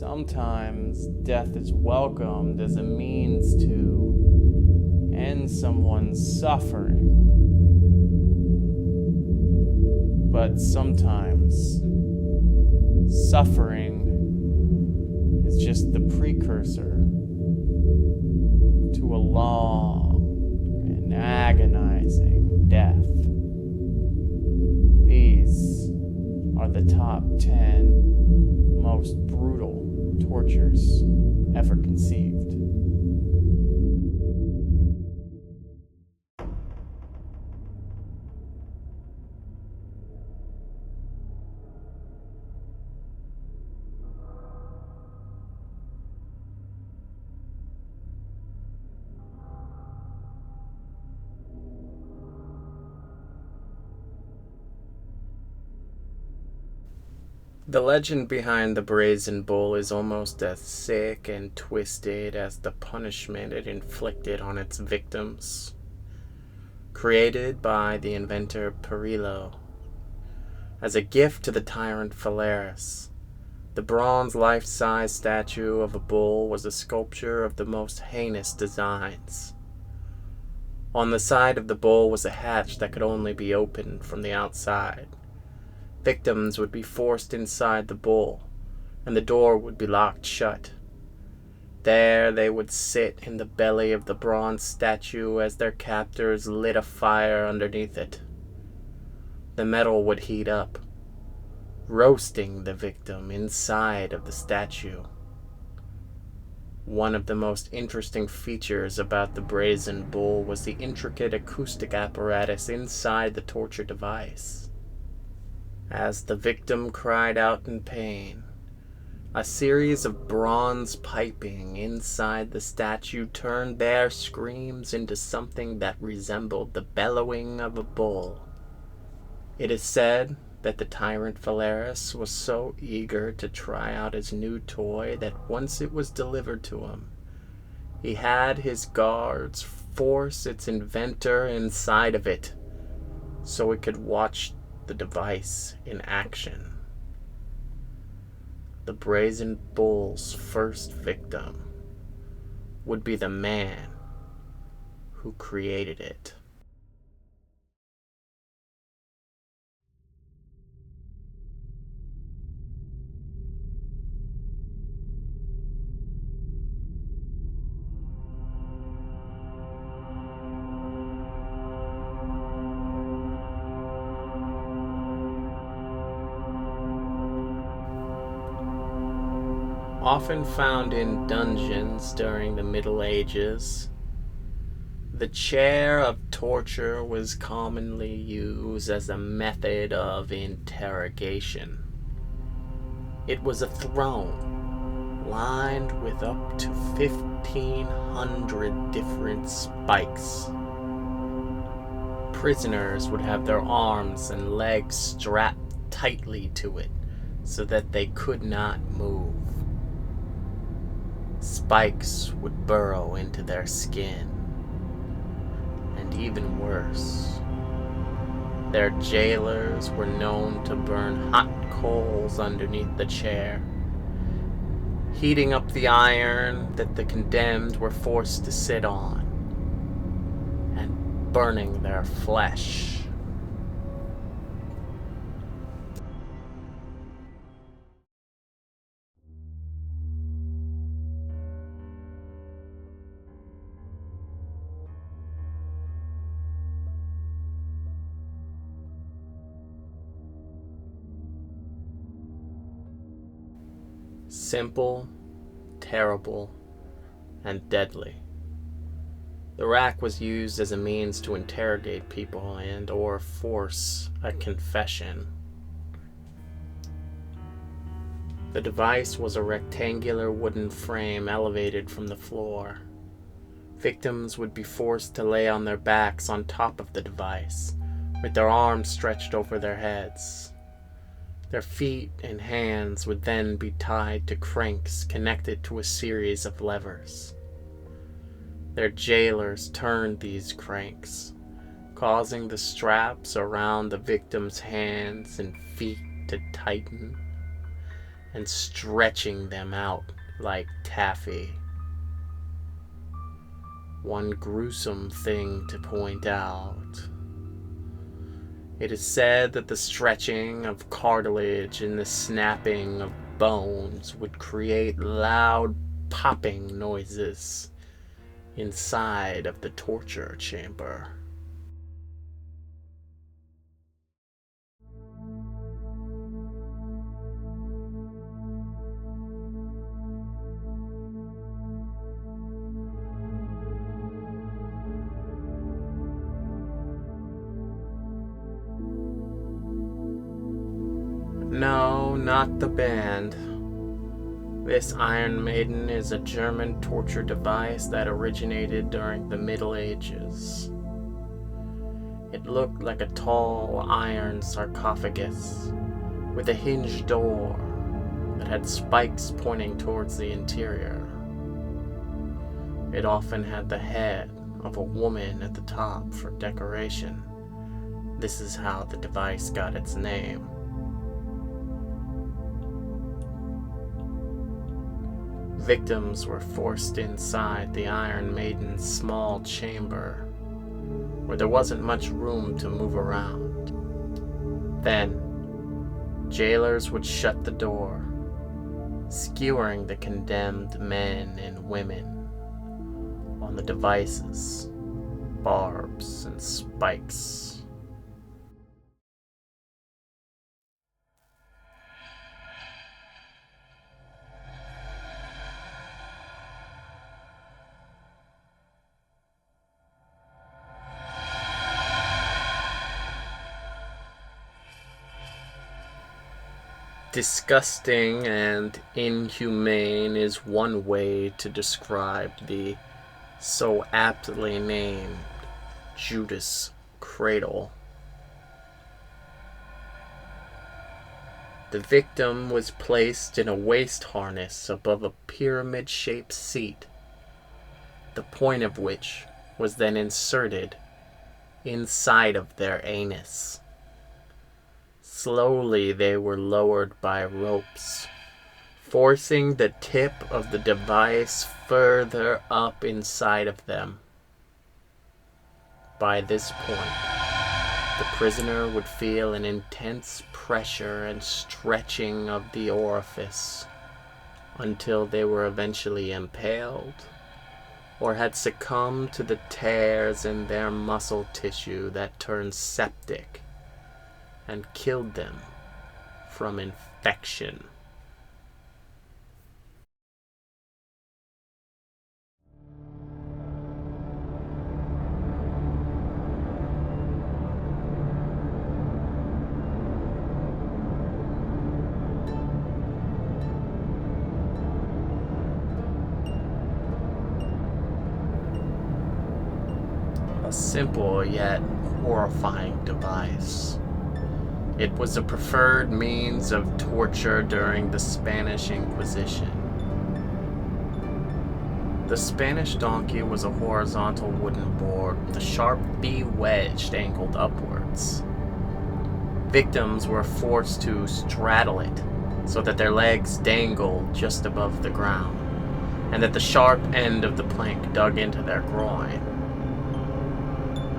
Sometimes death is welcomed as a means to end someone's suffering. But sometimes suffering is just the precursor to a long and agonizing death. These are the top 10 most brutal tortures ever conceived. The legend behind the brazen bull is almost as sick and twisted as the punishment it inflicted on its victims. Created by the inventor Perillo as a gift to the tyrant Phalaris, the bronze life-size statue of a bull was a sculpture of the most heinous designs. On the side of the bull was a hatch that could only be opened from the outside. Victims would be forced inside the bull, and the door would be locked shut. There they would sit in the belly of the bronze statue as their captors lit a fire underneath it. The metal would heat up, roasting the victim inside of the statue. One of the most interesting features about the brazen bull was the intricate acoustic apparatus inside the torture device. As the victim cried out in pain, a series of bronze piping inside the statue turned their screams into something that resembled the bellowing of a bull. It is said that the tyrant Phalaris was so eager to try out his new toy that once it was delivered to him, he had his guards force its inventor inside of it so it could watch the device in action. The brazen bull's first victim would be the man who created it. Often found in dungeons during the Middle Ages, the chair of torture was commonly used as a method of interrogation. It was a throne lined with up to 1,500 different spikes. Prisoners would have their arms and legs strapped tightly to it so that they could not move. Spikes would burrow into their skin. And even worse, their jailers were known to burn hot coals underneath the chair, heating up the iron that the condemned were forced to sit on, and burning their flesh. Simple, terrible, and deadly. The rack was used as a means to interrogate people and or force a confession. The device was a rectangular wooden frame elevated from the floor. Victims would be forced to lay on their backs on top of the device, with their arms stretched over their heads. Their feet and hands would then be tied to cranks connected to a series of levers. Their jailers turned these cranks, causing the straps around the victim's hands and feet to tighten, and stretching them out like taffy. One gruesome thing to point out. It is said that the stretching of cartilage and the snapping of bones would create loud popping noises inside of the torture chamber. No, not the band. This Iron Maiden is a German torture device that originated during the Middle Ages. It looked like a tall iron sarcophagus with a hinged door that had spikes pointing towards the interior. It often had the head of a woman at the top for decoration. This is how the device got its name. Victims were forced inside the Iron Maiden's small chamber, where there wasn't much room to move around. Then, jailers would shut the door, skewering the condemned men and women on the device's barbs and spikes. Disgusting and inhumane is one way to describe the so aptly named Judas Cradle. The victim was placed in a waist harness above a pyramid-shaped seat, the point of which was then inserted inside of their anus. Slowly they were lowered by ropes, forcing the tip of the device further up inside of them. By this point, the prisoner would feel an intense pressure and stretching of the orifice until they were eventually impaled or had succumbed to the tears in their muscle tissue that turned septic and killed them from infection. A simple yet horrifying device. It was a preferred means of torture during the Spanish Inquisition. The Spanish donkey was a horizontal wooden board with a sharp V wedged angled upwards. Victims were forced to straddle it so that their legs dangled just above the ground, and that the sharp end of the plank dug into their groin.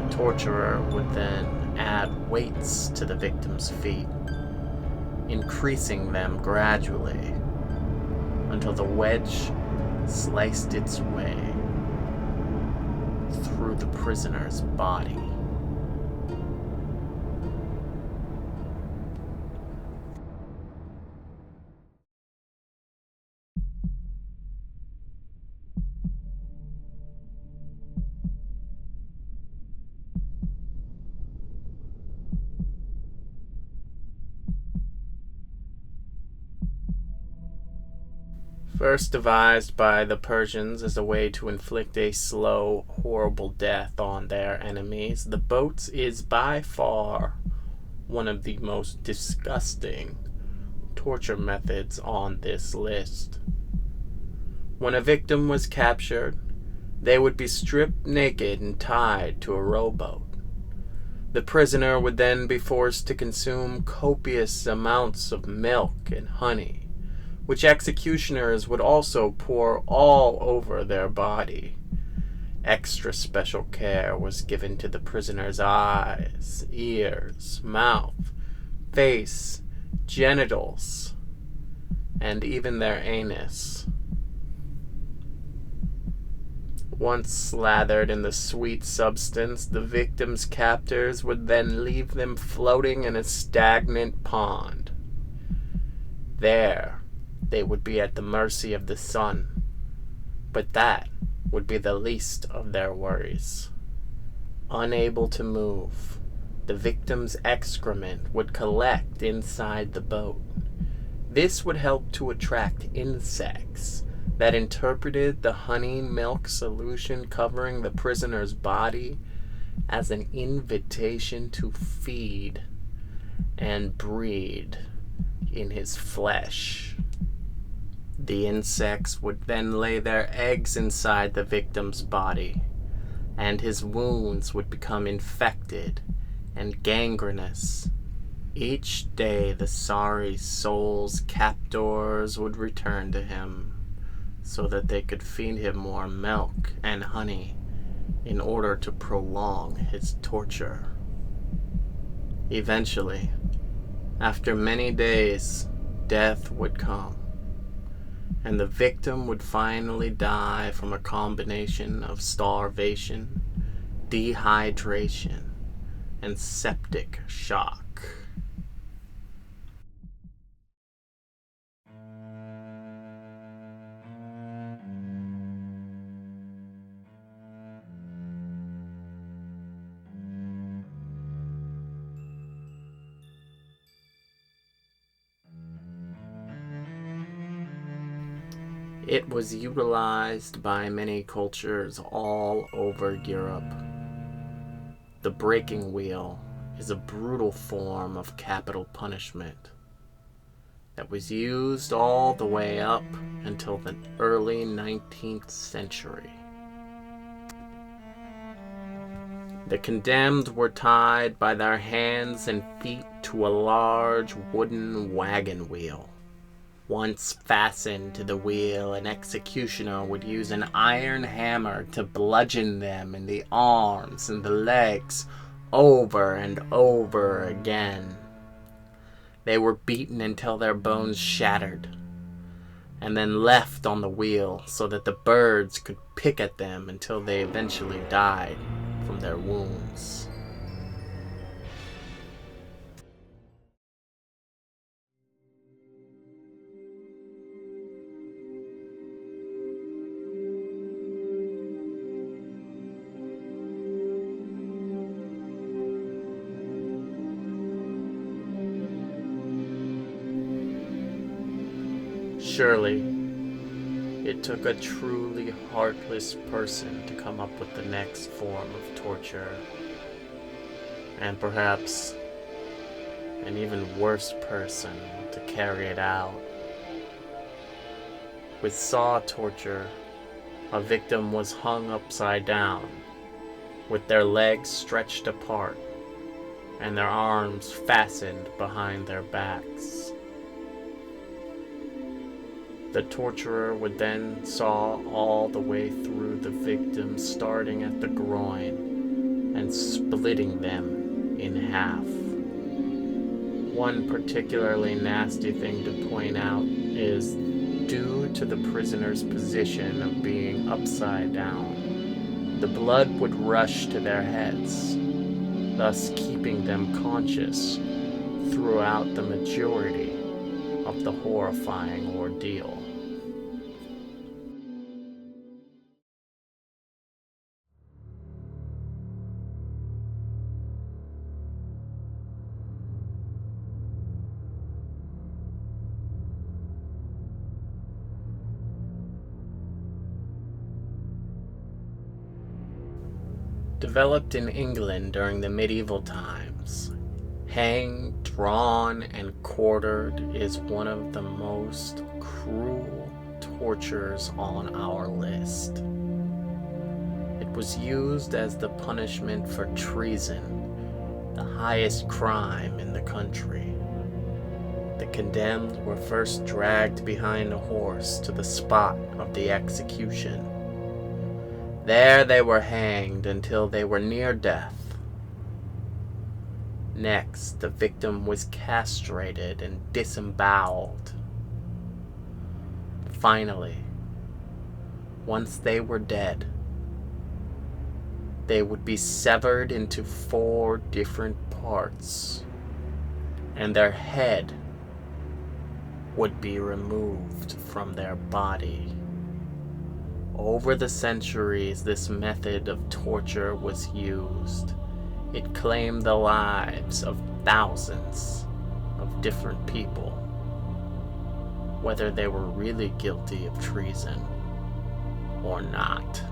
The torturer would then add weights to the victim's feet, increasing them gradually until the wedge sliced its way through the prisoner's body. First devised by the Persians as a way to inflict a slow, horrible death on their enemies, the boat is by far one of the most disgusting torture methods on this list. When a victim was captured, they would be stripped naked and tied to a rowboat. The prisoner would then be forced to consume copious amounts of milk and honey which executioners would also pour all over their body. Extra special care was given to the prisoner's eyes, ears, mouth, face, genitals, and even their anus. Once slathered in the sweet substance, the victim's captors would then leave them floating in a stagnant pond. There, they would be at the mercy of the sun, but that would be the least of their worries. Unable to move, the victim's excrement would collect inside the boat. This would help to attract insects that interpreted the honey milk solution covering the prisoner's body as an invitation to feed and breed in his flesh. The insects would then lay their eggs inside the victim's body, and his wounds would become infected and gangrenous. Each day the sorry soul's captors would return to him, so that they could feed him more milk and honey in order to prolong his torture. Eventually, after many days, death would come, and the victim would finally die from a combination of starvation, dehydration, and septic shock. It was utilized by many cultures all over Europe. The breaking wheel is a brutal form of capital punishment that was used all the way up until the early 19th century. The condemned were tied by their hands and feet to a large wooden wagon wheel. Once fastened to the wheel, an executioner would use an iron hammer to bludgeon them in the arms and the legs over and over again. They were beaten until their bones shattered, and then left on the wheel so that the birds could pick at them until they eventually died from their wounds. Surely, it took a truly heartless person to come up with the next form of torture, and perhaps an even worse person to carry it out. With saw torture, a victim was hung upside down, with their legs stretched apart and their arms fastened behind their backs. The torturer would then saw all the way through the victim, starting at the groin and splitting them in half. One particularly nasty thing to point out is, due to the prisoner's position of being upside down, the blood would rush to their heads, thus keeping them conscious throughout the majority of the horrifying ordeal. Developed in England during the medieval times, hanged, drawn, and quartered is one of the most cruel tortures on our list. It was used as the punishment for treason, the highest crime in the country. The condemned were first dragged behind a horse to the spot of the execution. There they were hanged until they were near death. Next, the victim was castrated and disemboweled. Finally, once they were dead, they would be severed into 4 different parts, and their head would be removed from their body. Over the centuries, this method of torture was used. It claimed the lives of thousands of different people, whether they were really guilty of treason or not.